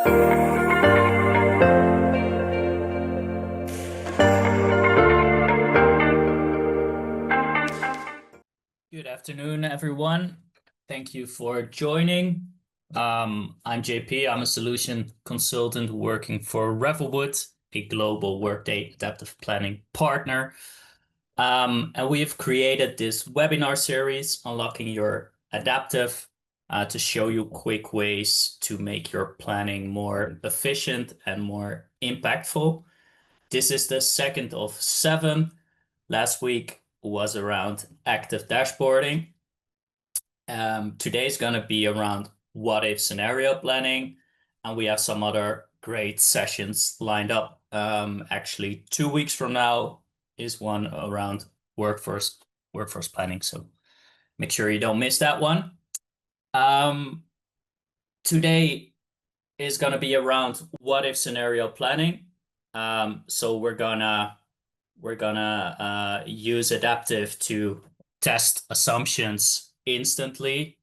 Good afternoon, everyone. Thank you for joining. I'm JP. I'm a solution consultant working for Revelwood, a global Workday Adaptive Planning partner. And we have created this webinar series, Unlocking Your Adaptive, to show you quick ways to make your planning more efficient and more impactful. This is the second of 7. Last week was around active dashboarding. Today is going to be around what if scenario planning, and we have some other great sessions lined up. Actually, 2 weeks from now is one around workforce planning, so make sure you don't miss that one. Today is going to be around what if scenario planning. So we're gonna use adaptive to test assumptions instantly,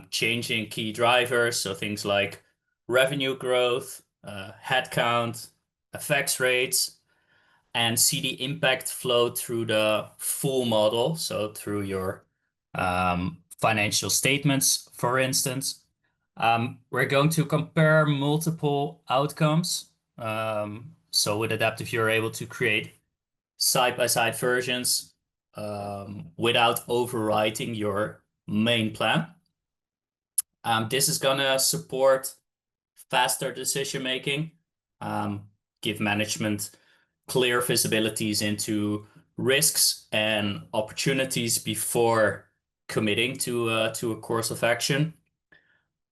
changing key drivers, so things like revenue growth, headcount, FX rates, and see the impact flow through the full model, so through your financial statements, for instance. We're going to compare multiple outcomes. So with adaptive, you're able to create side-by-side versions without overwriting your main plan. This is going to support faster decision making, give management clear visibilities into risks and opportunities before committing to a course of action.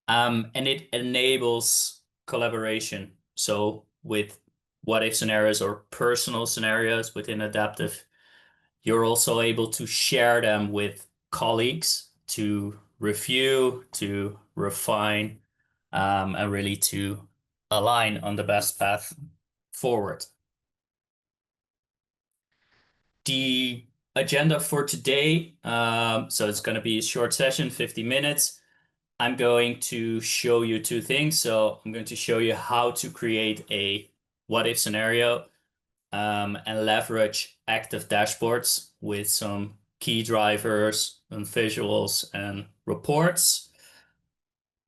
And it enables collaboration. So with what if scenarios or personal scenarios within adaptive, you're also able to share them with colleagues to review, to refine, and really to align on the best path forward. The agenda for today, so it's going to be a short session, 50 minutes. I'm going to show you 2 things. So I'm going to show you how to create a what if scenario and leverage active dashboards with some key drivers and visuals and reports.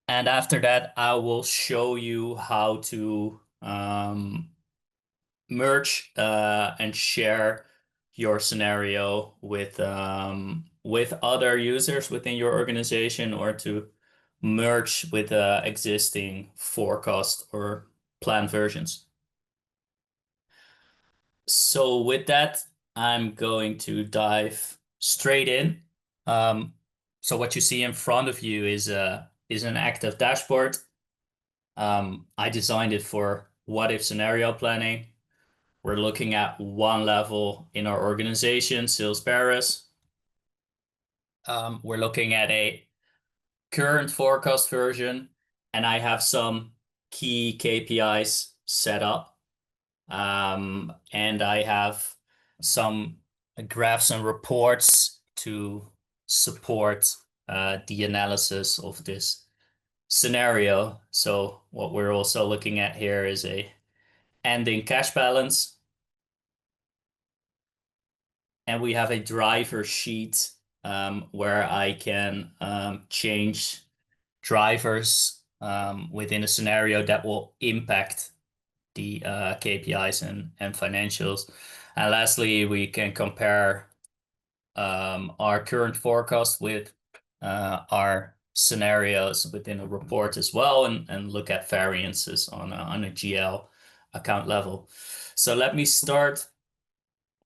And after that, I will show you how to merge and share your scenario with other users within your organization, or to merge with existing forecast or plan versions. So with that, I'm going to dive straight in. So what you see in front of you is an active dashboard. I designed it for what if scenario planning. We're looking at one level in our organization, sales bearers. We're looking at a current forecast version, and I have some key KPIs set up. And I have some graphs and reports to support the analysis of this scenario. So what we're also looking at here is a ending cash balance. And we have a driver sheet where I can change drivers within a scenario that will impact the KPIs and financials. And lastly, we can compare our current forecast with our scenarios within a report as well, and look at variances on a GL account level. So let me start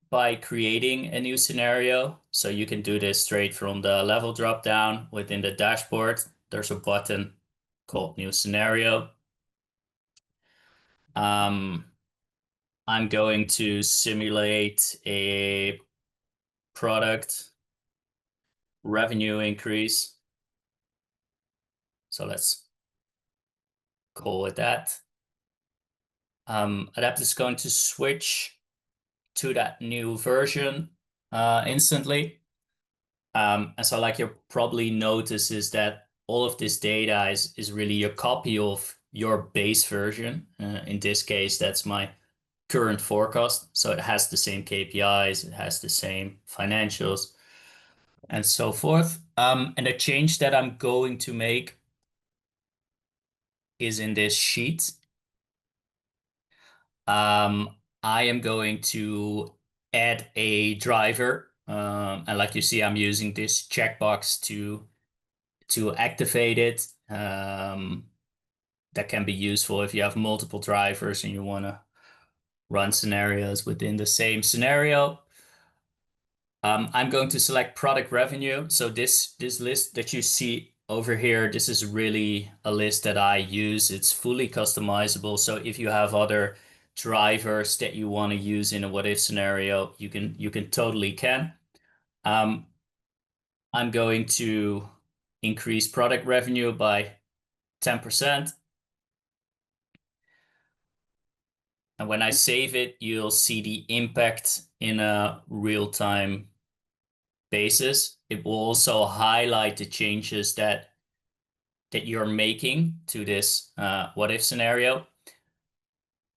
by creating a new scenario. So you can do this straight from the level drop down within the dashboard. There's a button called New Scenario. I'm going to simulate a product revenue increase. So let's call it that. Adaptive is going to switch to that new version instantly. And so like you probably notice is that all of this data is really a copy of your base version. In this case, that's my current forecast. So it has the same KPIs, it has the same financials, and so forth. And the change that I'm going to make is in this sheet. I am going to add a driver. And like you see, I'm using this checkbox to activate it. That can be useful if you have multiple drivers and you want to run scenarios within the same scenario. I'm going to select product revenue. So this list that you see over here, this is really a list that I use. It's fully customizable. So if you have other drivers that you want to use in a what if scenario, you can totally can. Um, I'm going to increase product revenue by 10%. And when I save it, you'll see the impact in a real-time basis. It will also highlight the changes that you're making to this what if scenario.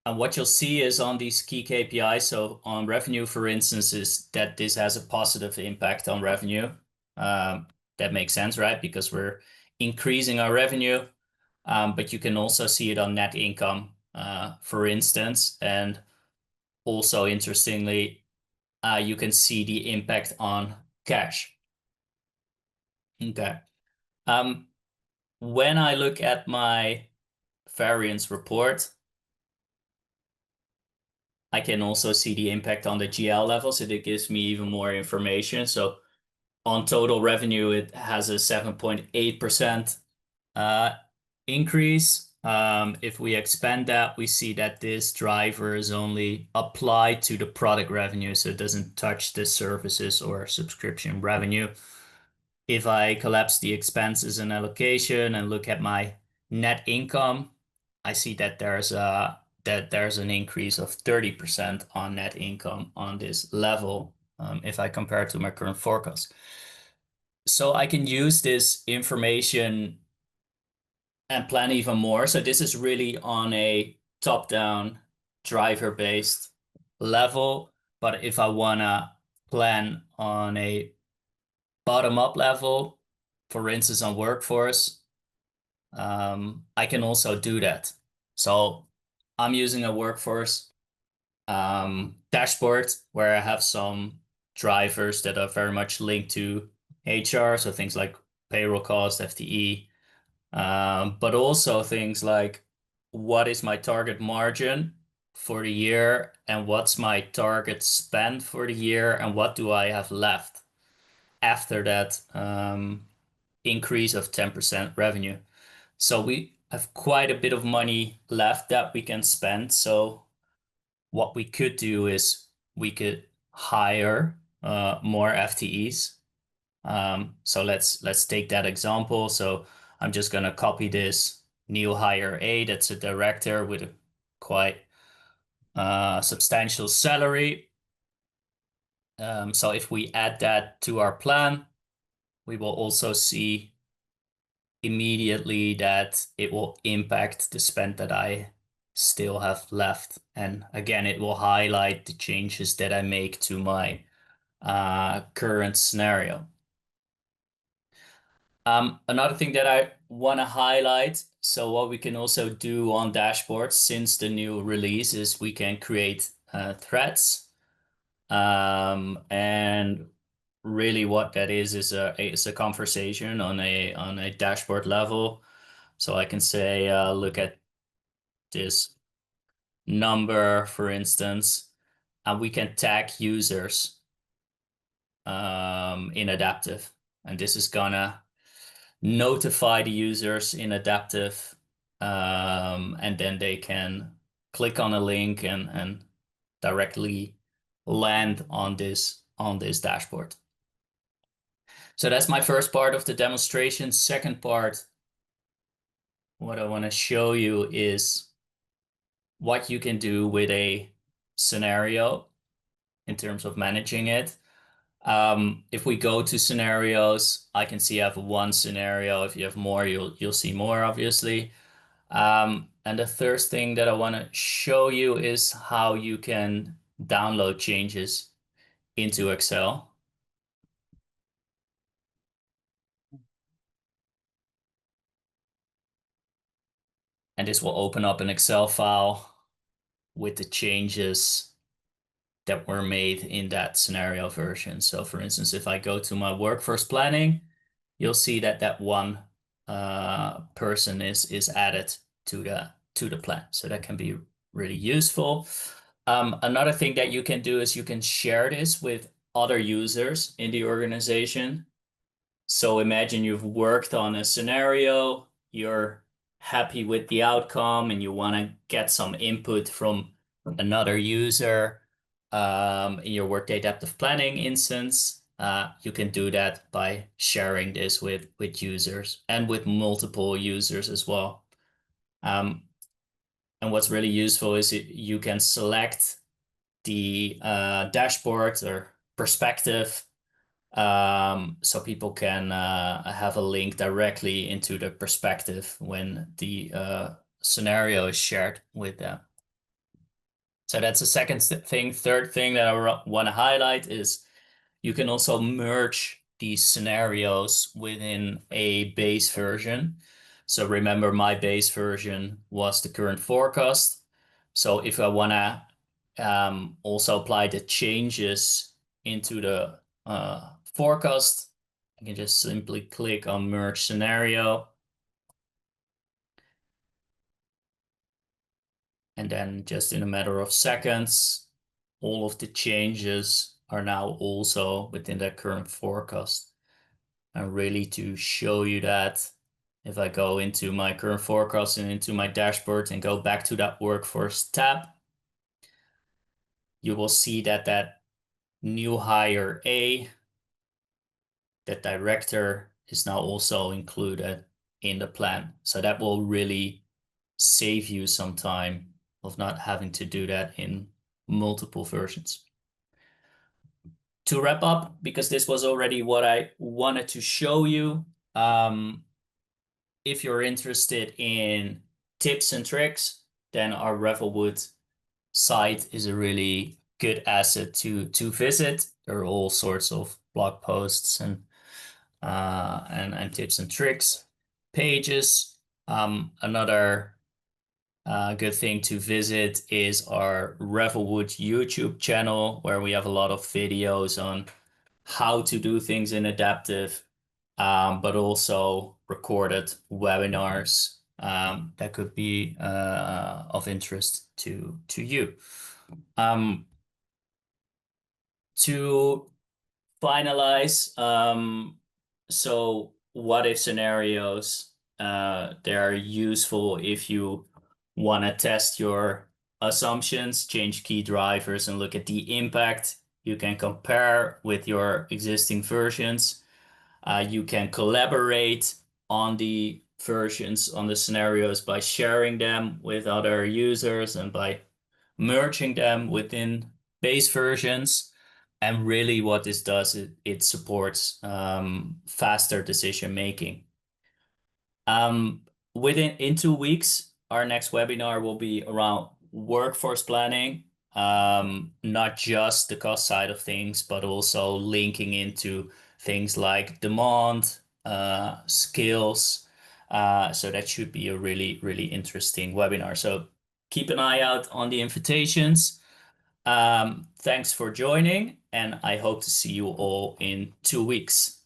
And what you'll see is on these key KPIs, so on revenue, for instance, is that this has a positive impact on revenue. That makes sense, right? Because we're increasing our revenue. But you can also see it on net income, for instance. And also, interestingly, you can see the impact on cash. Okay. When I look at my variance report, I can also see the impact on the GL level, so that gives me even more information. So on total revenue, it has a 7.8% increase. If we expand that, we see that this driver is only applied to the product revenue, so it doesn't touch the services or subscription revenue. If I collapse the expenses and allocation and look at my net income, I see that there's an increase of 30% on net income on this level, if I compare it to my current forecast. So I can use this information and plan even more. So this is really on a top-down driver-based level. But if I wanna plan on a bottom-up level, for instance, on workforce, I can also do that. So I'm using a workforce dashboard where I have some drivers that are very much linked to HR, so things like payroll cost, FTE, but also things like what is my target margin for the year and what's my target spend for the year and what do I have left after that increase of 10% revenue. So we have quite a bit of money left that we can spend. So what we could do is we could hire more FTEs. So let's take that example. So I'm just gonna copy this new hire A. That's a director with a quite substantial salary. So if we add that to our plan, we will also see immediately that it will impact the spend that I still have left. And again, it will highlight the changes that I make to my current scenario. Another thing that I want to highlight, so what we can also do on dashboards since the new release is we can create threads. And really what that is a conversation on a dashboard level. So I can say, look at this number, for instance, and we can tag users in Adaptive. And this is gonna notify the users in Adaptive, and then they can click on a link and directly land on this dashboard. So that's my first part of the demonstration. Second part, what I want to show you is what you can do with a scenario in terms of managing it. If we go to scenarios, I can see I have one scenario. If you have more, you'll see more, obviously. And the third thing that I want to show you is how you can download changes into Excel. And this will open up an Excel file with the changes that were made in that scenario version. So for instance, if I go to my workforce planning, you'll see that that one person is added to the plan. So that can be really useful. Another thing that you can do is you can share this with other users in the organization. So imagine you've worked on a scenario, you're happy with the outcome, and you want to get some input from another user in your Workday Adaptive Planning instance. You can do that by sharing this with users and with multiple users as well. And what's really useful is you can select the dashboard or perspective, so people can have a link directly into the perspective when the scenario is shared with them. So that's the second thing. Third thing that I want to highlight is you can also merge these scenarios within a base version. So remember, my base version was the current forecast. So if I want to also apply the changes into the forecast, I can just simply click on merge scenario. And then just in a matter of seconds, all of the changes are now also within that current forecast. And really to show you that, if I go into my current forecast and into my dashboard and go back to that workforce tab, you will see that that new hire A, that director, is now also included in the plan. So that will really save you some time of not having to do that in multiple versions. To wrap up, because this was already what I wanted to show you, if you're interested in tips and tricks, then our Revelwood site is a really good asset to visit. There are all sorts of blog posts and tips and tricks pages. Another good thing to visit is our Revelwood YouTube channel, where we have a lot of videos on how to do things in Adaptive, but also recorded webinars that could be of interest to you. To finalize, so what if scenarios, they are useful if you want to test your assumptions, change key drivers, and look at the impact. You can compare with your existing versions. You can collaborate on the versions, on the scenarios, by sharing them with other users and by merging them within base versions. And really what this does, it supports faster decision making. In 2 weeks, our next webinar will be around workforce planning, not just the cost side of things, but also linking into things like demand, skills. So that should be a really, really interesting webinar. So keep an eye out on the invitations. Thanks for joining, and I hope to see you all in 2 weeks.